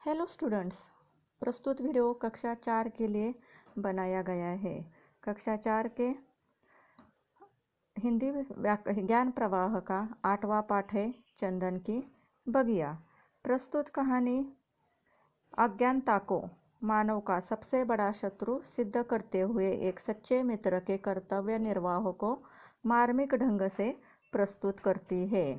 Hello students, प्रस्तुत video कक्षा 4 के लिए बनाया गया है। कक्षा 4 के हिंदी ज्ञान प्रवाह का 8वां पाठ है चंदन की बगिया। प्रस्तुत कहानी अज्ञानता को मानव का सबसे बड़ा शत्रु सिद्ध करते हुए एक सच्चे मित्र के कर्तव्य निर्वाह को मार्मिक ढंग से प्रस्तुत करती है।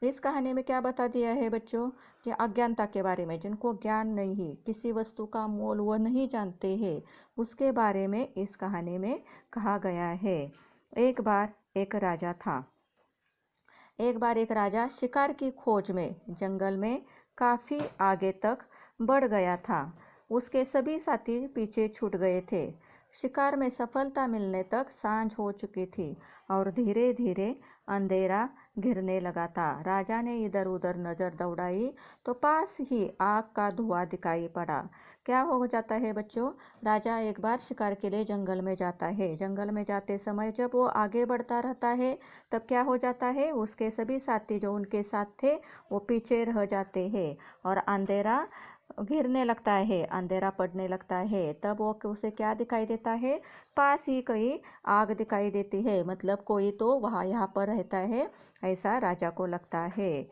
इस कहानी में क्या बता दिया है बच्चों कि अज्ञानता के बारे में, जिनको ज्ञान नहीं, किसी वस्तु का मोल वो नहीं जानते हैं, उसके बारे में इस कहानी में कहा गया है। एक बार एक राजा था। एक बार एक राजा शिकार की खोज में जंगल में काफी आगे तक बढ़ गया था। उसके सभी साथी पीछे छूट गए थे। शिकार में सफलता मिलने तक सांझ हो चुकी थी और धीरे धीरे अंधेरा घिरने लगा था। राजा ने इधर उधर नजर दौड़ाई तो पास ही आग का धुआं दिखाई पड़ा। क्या हो जाता है बच्चों, राजा एक बार शिकार के लिए जंगल में जाता है। जंगल में जाते समय जब वो आगे बढ़ता रहता है तब क्या हो जाता है, उसके सभी साथी जो उनके साथ थे वो पीछे रह जाते हैं और अंधेरा घिरने लगता है, अंधेरा पड़ने लगता है। तब वो उसे क्या दिखाई देता है, पास ही कहीं आग दिखाई देती है, मतलब कोई तो वहाँ यहाँ पर रहता है, ऐसा राजा को लगता है।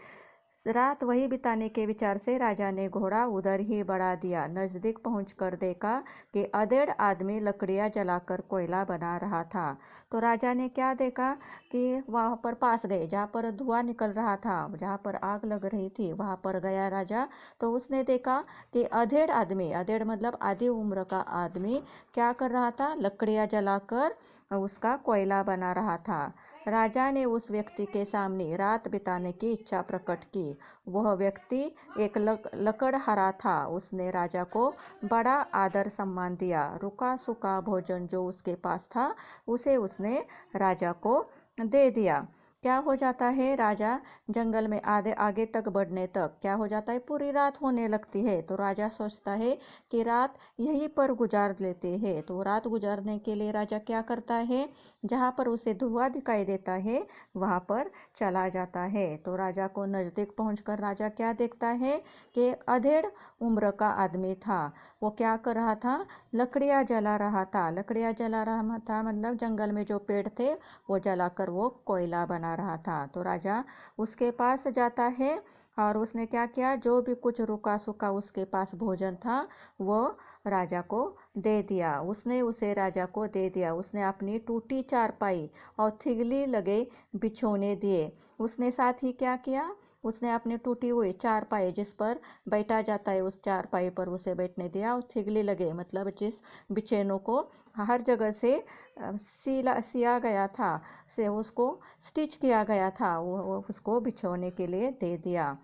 रात वही बिताने के विचार से राजा ने घोड़ा उधर ही बढ़ा दिया। नजदीक पहुंचकर देखा कि अधेड़ आदमी लकड़ियां जलाकर कोयला बना रहा था। तो राजा ने क्या देखा कि वहां पर पास गए, जहाँ पर धुआं निकल रहा था, जहाँ पर आग लग रही थी, वहां पर गया राजा। तो उसने देखा कि अधेड़ आदमी, अधेड़ मतलब आधी उम्र का आदमी, क्या कर रहा था, लकड़ियां जलाकर उसका कोयला बना रहा था। राजा ने उस व्यक्ति के सामने रात बिताने की इच्छा प्रकट की। वह व्यक्ति एक लकड़हारा था। उसने राजा को बड़ा आदर सम्मान दिया। रुका सूखा भोजन जो उसके पास था उसे उसने राजा को दे दिया। क्या हो जाता है, राजा जंगल में आगे तक बढ़ने तक क्या हो जाता है, पूरी रात होने लगती है। तो राजा सोचता है कि रात यहीं पर गुजार लेते हैं। तो रात गुजारने के लिए राजा क्या करता है, जहाँ पर उसे धुआं दिखाई देता है वहाँ पर चला जाता है। तो राजा को नज़दीक पहुंचकर राजा क्या देखता है कि अधेड़ उम्र का आदमी था। वो क्या कर रहा था, लकड़ियाँ जला रहा था। लकड़ियाँ जला रहा था मतलब जंगल में जो पेड़ थे वो जलाकर वो कोयला बना रहा था। तो राजा उसके पास जाता है और उसने क्या किया, जो भी कुछ रुका सूखा उसके पास भोजन था वो राजा को दे दिया। उसने उसे राजा को दे दिया। उसने अपनी टूटी चारपाई और थिगली लगे बिछोने दिए। उसने साथ ही क्या किया, उसने अपनी टूटी हुई चारपाई जिस पर बैठा जाता है उस चारपाई पर उसे बैठने दिया और थिगली लगे मतलब जिस बिछेनों को हर जगह से सिया गया था, से उसको स्टिच किया गया था, वो उसको बिछोने के लिए दे दिया।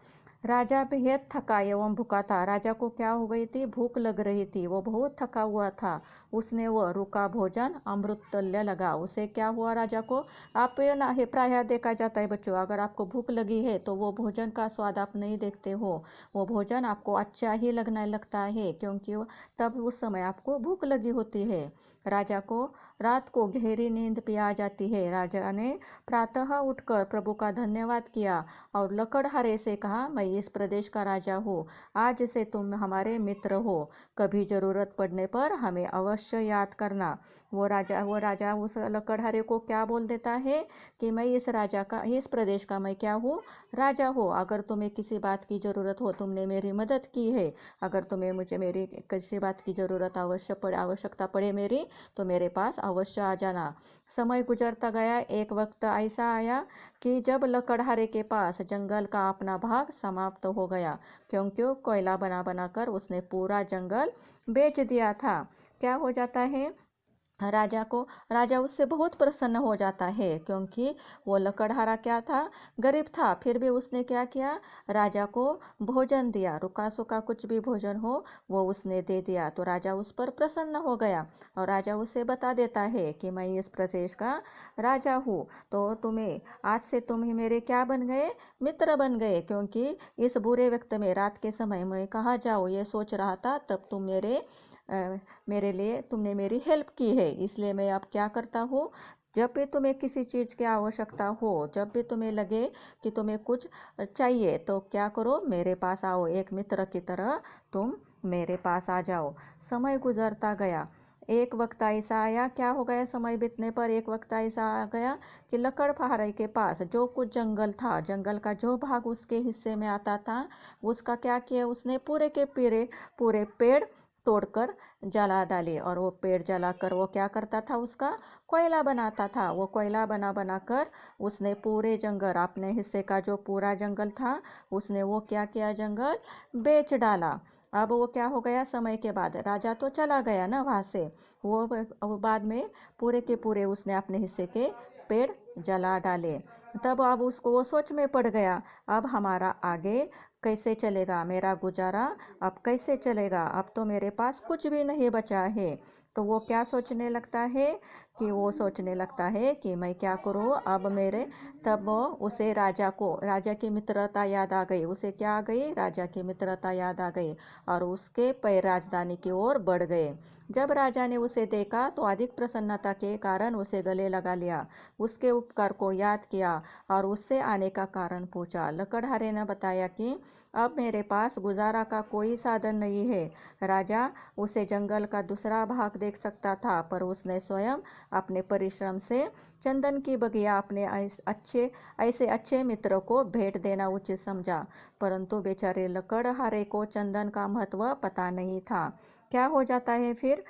राजा बेहद थका एवं भूखा था। राजा को क्या हो गई थी, भूख लग रही थी, वो बहुत थका हुआ था। उसने वो रुका भोजन अमृत तुल्य लगा। उसे क्या हुआ, राजा को, आप ना है प्रायः देखा जाता है बच्चों, अगर आपको भूख लगी है तो वो भोजन का स्वाद आप नहीं देखते हो, वो भोजन आपको अच्छा ही लगने लगता है क्योंकि तब उस समय आपको भूख लगी होती है। राजा को रात को गहरी नींद भी आ जाती है। राजा ने प्रातः उठकर प्रभु का धन्यवाद किया और लकड़हारे से कहा, मैं इस प्रदेश का राजा हूँ, आज से तुम हमारे मित्र हो, कभी जरूरत पड़ने पर हमें अवश्य याद करना। वो राजा उस लकड़हारे को क्या बोल देता है कि मैं इस राजा का, इस प्रदेश का मैं क्या हूँ, राजा हो। अगर तुम्हें किसी बात की ज़रूरत हो, तुमने मेरी मदद की है, अगर तुम्हें मुझे मेरी किसी बात की ज़रूरत आवश्यकता पड़े मेरी, तो मेरे पास अवश्य आ जाना। समय गुजरता गया। एक वक्त ऐसा आया कि जब लकड़हारे के पास जंगल का अपना भाग समाप्त हो गया क्योंकि कोयला बना बनाकर उसने पूरा जंगल बेच दिया था। क्या हो जाता है, राजा उससे बहुत प्रसन्न हो जाता है क्योंकि वो लकड़हारा क्या था, गरीब था, फिर भी उसने क्या किया, राजा को भोजन दिया, रुका सूखा कुछ भी भोजन हो वो उसने दे दिया। तो राजा उस पर प्रसन्न हो गया और राजा उसे बता देता है कि मैं इस प्रदेश का राजा हूँ, तो तुम्हें आज से तुम ही मेरे क्या बन गए, मित्र बन गए, क्योंकि इस बुरे वक्त में रात के समय में कहाँ जाओ ये सोच रहा था, तब तुम मेरे लिए तुमने मेरी हेल्प की है, इसलिए मैं अब क्या करता हूँ, जब भी तुम्हें किसी चीज़ की आवश्यकता हो, जब भी तुम्हें लगे कि तुम्हें कुछ चाहिए, तो क्या करो, मेरे पास आओ, एक मित्र की तरह तुम मेरे पास आ जाओ। समय गुजरता गया। एक वक्त ऐसा आया, क्या हो गया, समय बीतने पर एक वक्त ऐसा आ गया कि लकड़हारे के पास जो कुछ जंगल था, जंगल का जो भाग उसके हिस्से में आता था, उसका क्या किया उसने, पूरे के पूरे पेड़ तोड़कर जला डाली। और वो पेड़ जलाकर वो क्या करता था, उसका कोयला बनाता था। वो कोयला बना बना कर उसने पूरे जंगल, अपने हिस्से का जो पूरा जंगल था, उसने वो क्या किया, जंगल बेच डाला। अब वो क्या हो गया, समय के बाद राजा तो चला गया ना वहाँ से, वो बाद में पूरे के पूरे उसने अपने हिस्से के पेड़ जला डाले। तब अब उसको वो सोच में पड़ गया, अब हमारा आगे कैसे चलेगा, मेरा गुजारा अब कैसे चलेगा, अब तो मेरे पास कुछ भी नहीं बचा है। तो वो क्या सोचने लगता है कि वो सोचने लगता है कि मैं क्या करूँ अब मेरे। तब वो उसे राजा की मित्रता याद आ गई। उसे क्या आ गई, राजा की मित्रता याद आ गई, और उसके पैर राजधानी की ओर बढ़ गए। जब राजा ने उसे देखा तो अधिक प्रसन्नता के कारण उसे गले लगा लिया, उसके उपकार को याद किया और उससे आने का कारण पूछा। लकड़हारे ने बताया कि अब मेरे पास गुजारा का कोई साधन नहीं है। राजा उसे जंगल का दूसरा भाग देख सकता था, पर उसने स्वयं अपने परिश्रम से चंदन की बगिया अपने ऐसे अच्छे मित्र को भेंट देना उचित समझा। परंतु बेचारे लकड़हारे को चंदन का महत्व पता नहीं था। क्या हो जाता है फिर,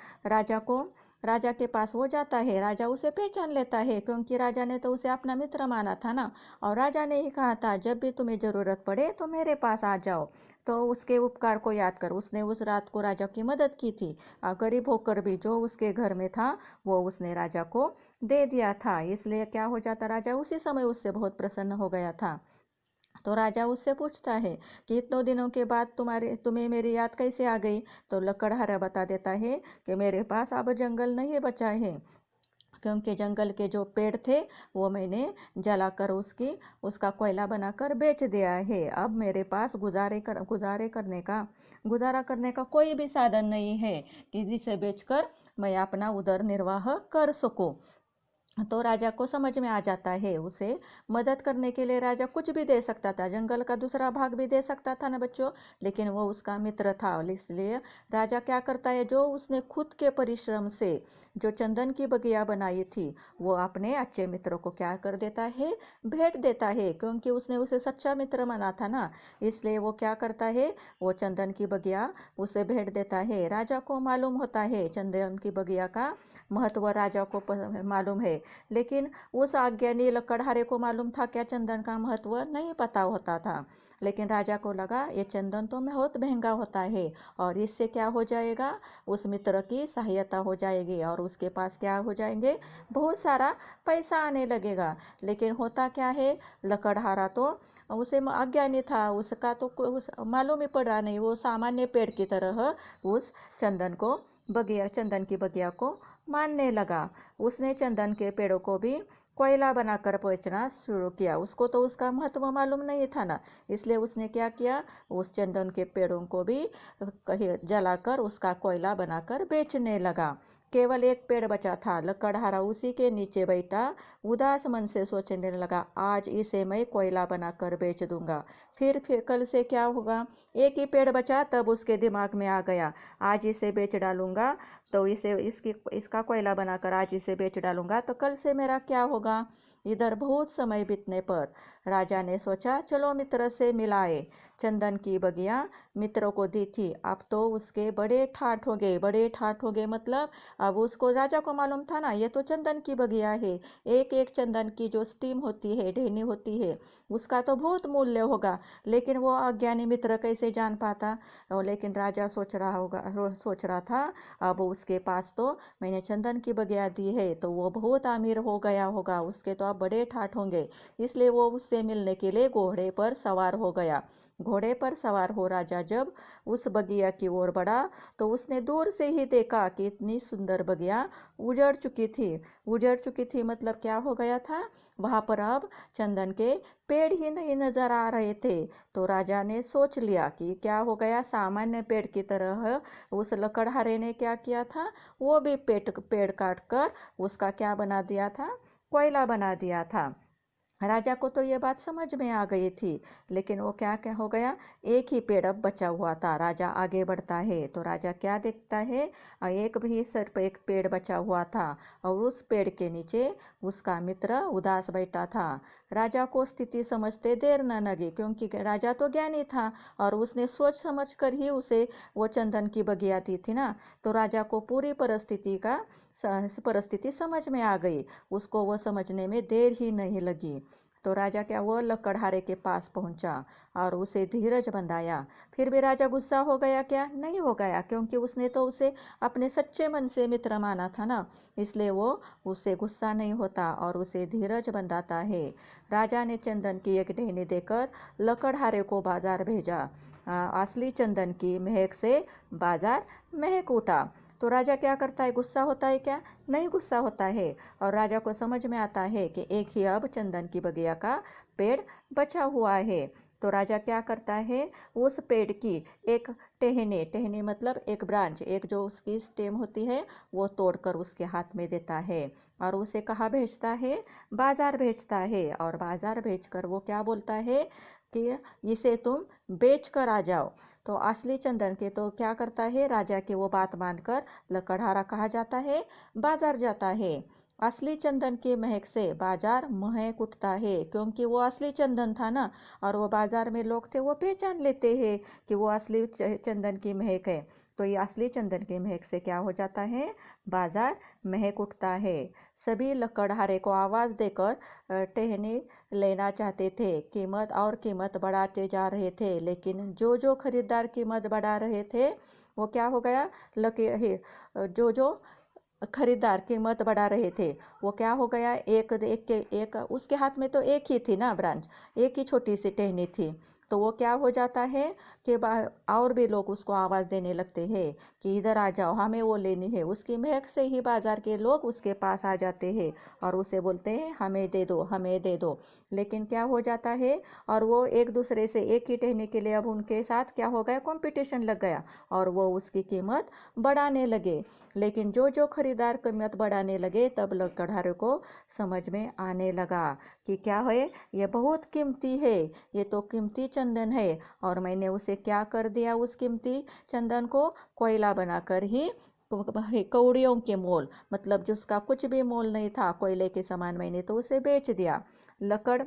राजा के पास हो जाता है, राजा उसे पहचान लेता है, क्योंकि राजा ने तो उसे अपना मित्र माना था ना। और राजा ने ही कहा था, जब भी तुम्हें ज़रूरत पड़े तो मेरे पास आ जाओ। तो उसके उपकार को याद कर उसने उस रात को राजा की मदद की थी। गरीब होकर भी जो उसके घर में था वो उसने राजा को दे दिया था। इसलिए क्या हो जाता, राजा उसी समय उससे बहुत प्रसन्न हो गया था। तो राजा उससे पूछता है कि इतने दिनों के बाद तुम्हें मेरी याद कैसे आ गई। तो लकड़हारा बता देता है कि मेरे पास अब जंगल नहीं बचा है, क्योंकि जंगल के जो पेड़ थे वो मैंने जलाकर उसका कोयला बनाकर बेच दिया है। अब मेरे पास गुजारा करने का कोई भी साधन नहीं है कि जिसे बेचकर मैं अपना उदर निर्वाह कर सकूं। तो राजा को समझ में आ जाता है, उसे मदद करने के लिए राजा कुछ भी दे सकता था, जंगल का दूसरा भाग भी दे सकता था ना बच्चों, लेकिन वो उसका मित्र था। इसलिए राजा क्या करता है, जो उसने खुद के परिश्रम से जो चंदन की बगिया बनाई थी वो अपने अच्छे मित्र को क्या कर देता है, भेंट देता है, क्योंकि उसने उसे सच्चा मित्र माना था ना। इसलिए वो क्या करता है, वो चंदन की बगिया उसे भेंट देता है। राजा को मालूम होता है चंदन की बगिया का महत्व, राजा को मालूम है, लेकिन उस अज्ञानी लकड़हारे को मालूम था क्या, चंदन का महत्व नहीं पता होता था। लेकिन राजा को लगा ये चंदन तो बहुत महंगा होता है, और इससे क्या हो जाएगा, उस मित्र की सहायता हो जाएगी और उसके पास क्या हो जाएंगे, बहुत सारा पैसा आने लगेगा। लेकिन होता क्या है, लकड़हारा तो उसे अज्ञानी था, उसका तो मालूम ही पड़ा नहीं, वो सामान्य पेड़ की तरह उस चंदन की बगिया को मानने लगा। उसने चंदन के पेड़ों को भी कोयला बनाकर बेचना शुरू किया। उसको तो उसका महत्व मालूम नहीं था ना, इसलिए उसने क्या किया, उस चंदन के पेड़ों को भी कहीं जलाकर उसका कोयला बनाकर बेचने लगा। केवल एक पेड़ बचा था, लकड़हारा उसी के नीचे बैठा उदास मन से सोचने लगा, आज इसे मैं कोयला बनाकर बेच दूंगा, फिर कल से क्या होगा। एक ही पेड़ बचा, तब उसके दिमाग में आ गया, आज इसे बेच डालूंगा, तो इसका कोयला बनाकर आज इसे बेच डालूंगा, तो कल से मेरा क्या होगा। इधर बहुत समय बीतने पर राजा ने सोचा, चलो मित्र से मिलाए। चंदन की बगिया मित्र को दी थी, अब तो उसके बड़े ठाठ हो गए, मतलब अब उसको, राजा को मालूम था ना, ये तो चंदन की बगिया है, एक एक चंदन की जो स्टीम होती है, ढेनी होती है, उसका तो बहुत मूल्य होगा। लेकिन वो अज्ञानी मित्र कैसे जान पाता। लेकिन राजा सोच रहा था, अब उसके पास तो मैंने चंदन की बगिया दी है, तो वो बहुत अमीर हो गया होगा, उसके तो अब बड़े ठाठ होंगे। इसलिए वो उससे मिलने के लिए घोड़े पर सवार हो गया। घोड़े पर सवार हो राजा जब उस बगिया की ओर बढ़ा, तो उसने दूर से ही देखा कि इतनी सुंदर बगिया उजड़ चुकी थी, मतलब क्या हो गया था, वहां पर अब चंदन के पेड़ ही नहीं नजर आ रहे थे। तो राजा ने सोच लिया कि क्या हो गया, सामान्य पेड़ की तरह उस लकड़हारे ने क्या किया था, वो भी पेड़ काट कर उसका क्या बना दिया था, कोयला बना दिया था। राजा को तो ये बात समझ में आ गई थी, लेकिन वो क्या क्या हो गया, एक ही पेड़ अब बचा हुआ था। राजा आगे बढ़ता है तो राजा क्या देखता है, एक भी सिर्फ एक पेड़ बचा हुआ था और उस पेड़ के नीचे उसका मित्र उदास बैठा था। राजा को स्थिति समझते देर न लगी, क्योंकि राजा तो ज्ञानी था और उसने सोच समझ कर ही उसे वो चंदन की बगिया दी थी ना। तो राजा को पूरी परिस्थिति समझ में आ गई। उसको वो समझने में देर ही नहीं लगी। तो राजा क्या, वो लकड़हारे के पास पहुंचा और उसे धीरज बंधाया। फिर भी राजा गुस्सा हो गया क्या, नहीं हो गया, क्योंकि उसने तो उसे अपने सच्चे मन से मित्र माना था ना। इसलिए वो उससे गुस्सा नहीं होता और उसे धीरज बंधाता है। राजा ने चंदन की एक ढेनी देकर लकड़हारे को बाजार भेजा। असली चंदन की महक से बाजार महक उठा। तो राजा क्या करता है, गुस्सा होता है क्या, नहीं गुस्सा होता है। और राजा को समझ में आता है कि एक ही अब चंदन की बगिया का पेड़ बचा हुआ है। तो राजा क्या करता है, उस पेड़ की एक टहनी टहनी मतलब एक ब्रांच, एक जो उसकी स्टेम होती है, वो तोड़कर उसके हाथ में देता है और उसे कहाँ भेजता है, बाजार भेजता है। और बाजार भेजकर वो क्या बोलता है कि इसे तुम बेच कर आ जाओ। तो असली चंदन के तो क्या करता है, राजा की वो बात मानकर लकड़हारा कहा जाता है, बाजार जाता है। असली चंदन की महक से बाजार महक उठता है, क्योंकि वो असली चंदन था ना। और वो बाजार में लोग थे, वो पहचान लेते हैं कि वो असली चंदन की महक है। तो ये असली चंदन की महक से क्या हो जाता है, बाजार महक उठता है। सभी लकड़हारे को आवाज़ देकर टहनी लेना चाहते थे, कीमत और कीमत बढ़ाते जा रहे थे। लेकिन जो जो खरीदार कीमत बढ़ा रहे थे, वो क्या हो गया, लकी जो जो खरीदार कीमत बढ़ा रहे थे, वो क्या हो गया, एक एक के एक उसके हाथ में तो एक ही थी ना ब्रांच, एक ही छोटी सी टहनी थी। तो वो क्या हो जाता है कि और भी लोग उसको आवाज़ देने लगते हैं कि इधर आ जाओ, हमें वो लेनी है। उसकी महक से ही बाजार के लोग उसके पास आ जाते हैं और उसे बोलते हैं हमें दे दो, हमें दे दो। लेकिन क्या हो जाता है, और वो एक दूसरे से एक ही टहनी के लिए अब उनके साथ क्या हो गया, कंपटीशन लग गया और वो उसकी कीमत बढ़ाने लगे। लेकिन जो जो खरीदार कीमत बढ़ाने लगे, तब लकड़हारे को समझ में आने लगा कि क्या है, ये बहुत कीमती है, ये तो कीमती चंदन है। और मैंने उसे क्या कर दिया, उस कीमती चंदन को कोयला बनाकर ही कौड़ियों के मोल, मतलब जिसका कुछ भी मोल नहीं था, कोयले के समान मैंने तो उसे बेच दिया। लकड़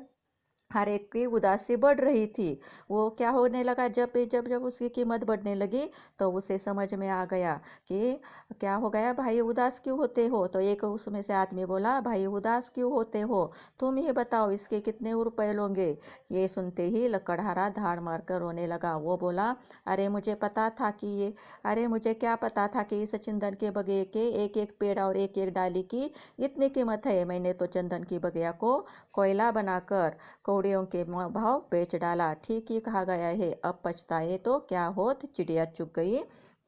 हर एक की उदासी बढ़ रही थी। वो क्या होने लगा, जब जब जब उसकी कीमत बढ़ने लगी, तो उसे समझ में आ गया कि क्या हो गया, भाई उदास क्यों होते हो। तो एक उसमें से आदमी बोला, भाई उदास क्यों होते हो, तुम ही बताओ इसके कितने रुपए लोगे। ये सुनते ही लकड़हारा धाड़ मार कर रोने लगा। वो बोला, अरे मुझे पता था कि ये अरे मुझे क्या पता था कि इस चंदन के बगिए के एक एक पेड़ और एक एक डाली की इतनी कीमत है। मैंने तो चंदन की बगिया को कोयला बनाकर कौड़ियों के भाव बेच डाला। ठीक ही कहा गया है, अब पछताए तो क्या होत, चिड़िया चुग गई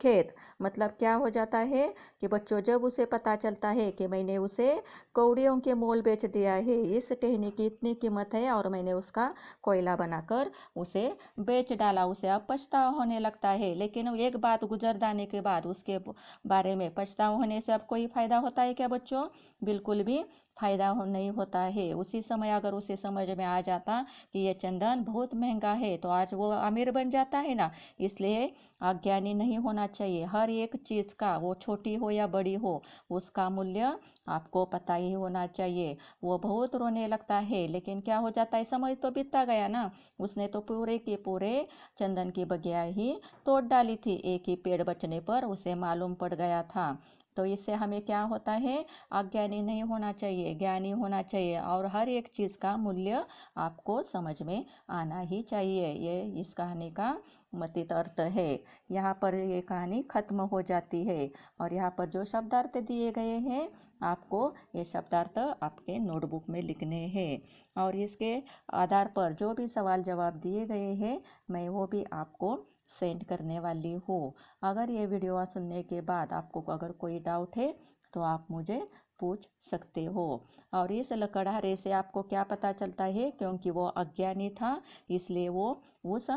खेत। मतलब क्या हो जाता है कि बच्चों, जब उसे पता चलता है कि मैंने उसे कौड़ियों के मोल बेच दिया है, इस टहनी की इतनी कीमत है और मैंने उसका कोयला बनाकर उसे बेच डाला, उसे अब पछतावा होने लगता है। लेकिन एक बात गुजर जाने के बाद उसके बारे में पछतावा होने से अब कोई फायदा होता है क्या बच्चों, बिल्कुल भी फायदा नहीं होता है। उसी समय अगर उसे समझ में आ जाता कि ये चंदन बहुत महंगा है, तो आज वो अमीर बन जाता है ना। इसलिए अज्ञानी नहीं होना चाहिए। हर एक चीज़ का, वो छोटी हो या बड़ी हो, उसका मूल्य आपको पता ही होना चाहिए। वो बहुत रोने लगता है, लेकिन क्या हो जाता है, समय तो बीतता गया ना। उसने तो पूरे के पूरे चंदन की बगिया ही तोड़ डाली थी, एक ही पेड़ बचने पर उसे मालूम पड़ गया था। तो इससे हमें क्या होता है, अज्ञानी नहीं होना चाहिए, ज्ञानी होना चाहिए। और हर एक चीज़ का मूल्य आपको समझ में आना ही चाहिए। ये इस कहानी का मतित अर्थ है। यहाँ पर ये कहानी खत्म हो जाती है और यहाँ पर जो शब्दार्थ दिए गए हैं, आपको ये शब्दार्थ आपके नोटबुक में लिखने हैं और इसके आधार पर जो भी सवाल जवाब दिए गए हैं, मैं वो भी आपको सेंड करने वाली हूँ। अगर ये वीडियो सुनने के बाद आपको अगर कोई डाउट है, तो आप मुझे पूछ सकते हो। और इस लकड़हारे से आपको क्या पता चलता है, क्योंकि वो अज्ञानी था, इसलिए वो उस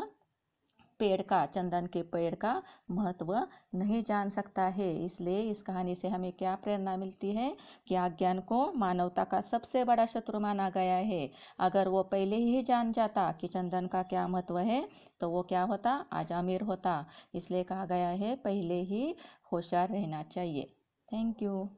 पेड़ का, चंदन के पेड़ का महत्व नहीं जान सकता है। इसलिए इस कहानी से हमें क्या प्रेरणा मिलती है कि अज्ञान को मानवता का सबसे बड़ा शत्रु माना गया है। अगर वो पहले ही जान जाता कि चंदन का क्या महत्व है तो वो क्या होता, आज अमीर होता। इसलिए कहा गया है पहले ही होशियार रहना चाहिए। Thank you.